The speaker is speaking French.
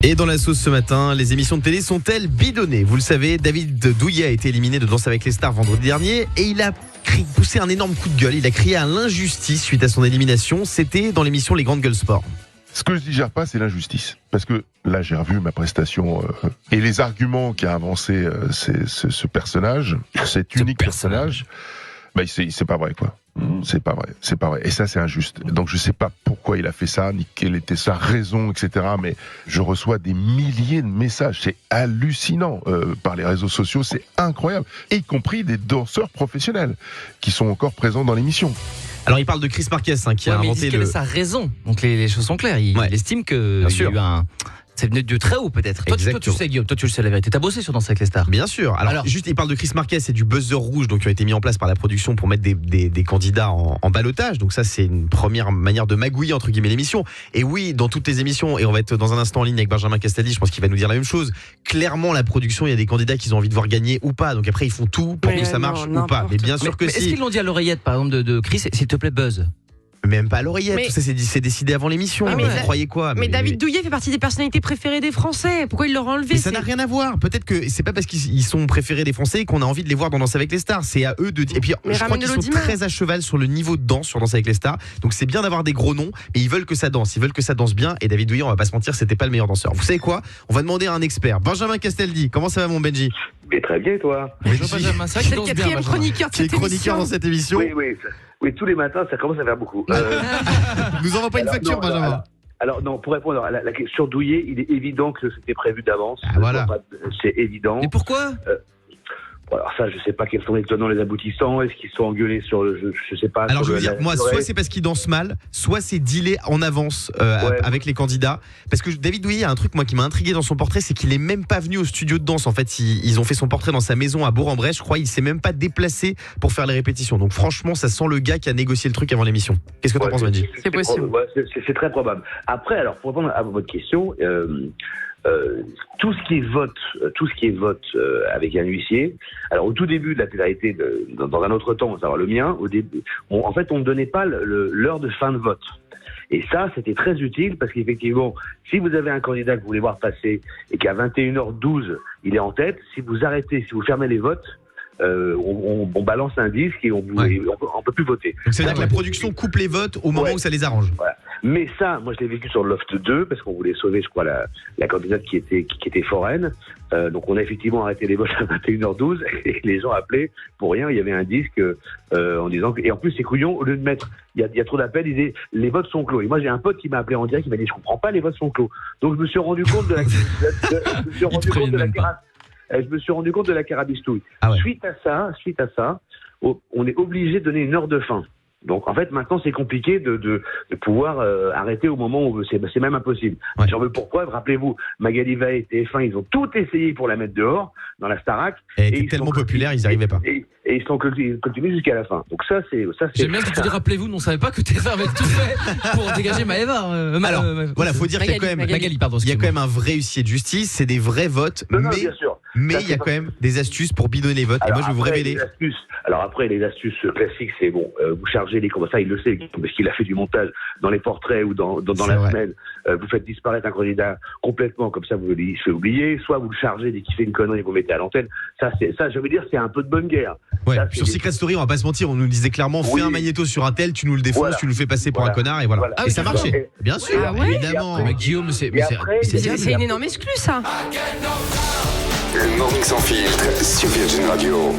Et dans la sauce ce matin, les émissions de télé sont-elles bidonnées? Vous le savez, David Douillet a été éliminé de Danse avec les stars vendredi dernier et il a poussé un énorme coup de gueule. Il a crié à l'injustice suite à son élimination. C'était dans l'émission Les Grandes Gueules Sport. Ce que je digère pas, c'est l'injustice. Parce que là, j'ai revu ma prestation et les arguments qu'a avancé ce personnage, cet unique personnage, bah, c'est pas vrai, quoi. C'est pas vrai. Et ça, c'est injuste. Donc, je sais pas pourquoi il a fait ça, ni quelle était sa raison, etc. Mais je reçois des milliers de messages. C'est hallucinant par les réseaux sociaux. C'est incroyable. Et y compris des danseurs professionnels qui sont encore présents dans l'émission. Alors, il parle de Chris Marquez qui a inventé quelle est sa raison. Donc, les choses sont claires. Il estime qu'il y a eu un... C'est venu de très haut peut-être. Toi, tu sais Guillaume, toi tu le sais la vérité. T'as bossé sur Danse avec les stars. Bien sûr. Alors juste, il parle de Chris Marquez et du buzzer rouge donc qui a été mis en place par la production pour mettre des candidats en ballottage. Donc ça, c'est une première manière de magouiller entre guillemets l'émission. Et oui, dans toutes les émissions, et on va être dans un instant en ligne avec Benjamin Castaldi, je pense qu'il va nous dire la même chose. Clairement, la production, il y a des candidats qui ont envie de voir gagner ou pas. Donc après, ils font tout pour que ça marche ou pas. Mais bien sûr que si. Est-ce qu'ils l'ont dit à l'oreillette par exemple de Chris, s'il te plaît buzz? Même pas à l'oreillette, tout ça c'est décidé avant l'émission. Vous croyez quoi? Mais David Douillet fait partie des personnalités préférées des Français. Pourquoi il l'aura enlevé? Mais ça n'a rien à voir. Peut-être que c'est pas parce qu'ils sont préférés des Français qu'on a envie de les voir dans Danse avec les stars. C'est à eux de dire. Et puis je crois qu'ils sont très à cheval sur le niveau de danse sur Danse avec les stars. Donc c'est bien d'avoir des gros noms, mais ils veulent que ça danse. Ils veulent que ça danse bien. Et David Douillet, on va pas se mentir, c'était pas le meilleur danseur. Vous savez quoi? On va demander à un expert. Benjamin Castaldi, comment ça va mon Benji? Mais très bien, et toi? Bonjour Benjamin, ça c'est le quatrième chroniqueur de cette chroniqueur dans cette émission. Oui, tous les matins, ça commence à faire beaucoup. Nous envoie pas une facture, Benjamin. Alors non, pour répondre à la question Douillet, il est évident que c'était prévu d'avance. Voilà. C'est évident. Et pourquoi? Alors ça, je sais pas quels sont les tenants, les aboutissants. Est-ce qu'ils sont engueulés sur le... Je sais pas. Alors je veux dire, moi, soit c'est parce qu'ils dansent mal, soit c'est dealé en avance avec les candidats. Parce que David Douillet a un truc moi qui m'a intrigué dans son portrait, c'est qu'il est même pas venu au studio de danse. En fait, ils ont fait son portrait dans sa maison à Bourg-en-Bresse. Je crois il s'est même pas déplacé pour faire les répétitions. Donc franchement, ça sent le gars qui a négocié le truc avant l'émission. Qu'est-ce que t'en penses, Benji? C'est possible. C'est très probable. Après, alors pour répondre à votre question. Tout ce qui est vote avec un huissier. Alors au tout début de la télé-réalité, dans un autre temps, à savoir le mien, au début, en fait, on ne donnait pas l'heure de fin de vote. Et ça, c'était très utile parce qu'effectivement, si vous avez un candidat que vous voulez voir passer et qu'à 21h12, il est en tête, si vous arrêtez, si vous fermez les votes, on balance un disque et on peut plus voter. Donc ça veut dire que la production coupe les votes au moment où ça les arrange. Voilà. Mais ça, moi je l'ai vécu sur le Loft 2 parce qu'on voulait sauver, je crois, la candidate qui était foraine. Donc on a effectivement arrêté les votes à 21h12 et les gens appelaient pour rien. Il y avait un disque en disant et en plus ces couillons, au lieu de mettre il y a trop d'appels, ils disaient les votes sont clos. Et moi j'ai un pote qui m'a appelé en direct, qui m'a dit je comprends pas, les votes sont clos. Donc je me suis rendu compte de la carabistouille. Ah ouais. Suite à ça, on est obligé de donner une heure de fin. Donc en fait maintenant c'est compliqué de pouvoir arrêter au moment où c'est même impossible. Ouais. J'en veux pour preuve, rappelez-vous, Magali Vae et TF1, ils ont tout essayé pour la mettre dehors dans la Starac. Elle était tellement populaire, ils n'y arrivaient pas. Et ils sont continués jusqu'à la fin. Donc ça c'est. J'aime bien que tu dis rappelez-vous, on savait pas que TF1 avait tout fait pour dégager Maëva. Alors voilà, faut dire qu'il y a quand même Magali, pardon. Il y a quand même un vrai huissier de justice, c'est des vrais votes, bien sûr. Mais il y a quand même des astuces pour bidonner les votes. Et moi je vais vous révéler. Après les astuces classiques, c'est bon, vous chargez les comme ça, il le sait parce qu'il a fait du montage dans les portraits ou dans la semaine. Vous faites disparaître un candidat complètement, comme ça vous le faites oublier. Soit vous le chargez dès qu'il fait une connerie et vous le mettez à l'antenne. Ça, je veux dire, c'est un peu de bonne guerre. Ouais. Sur Secret Story, on va pas se mentir, on nous disait clairement fais un magnéto sur un tel, tu nous le défonces, tu nous fais passer pour un connard et voilà. Et ça marchait. Bien sûr, évidemment. Mais Guillaume, c'est une énorme exclue ça. Le Morning Sans Filtre sur Virgin Radio.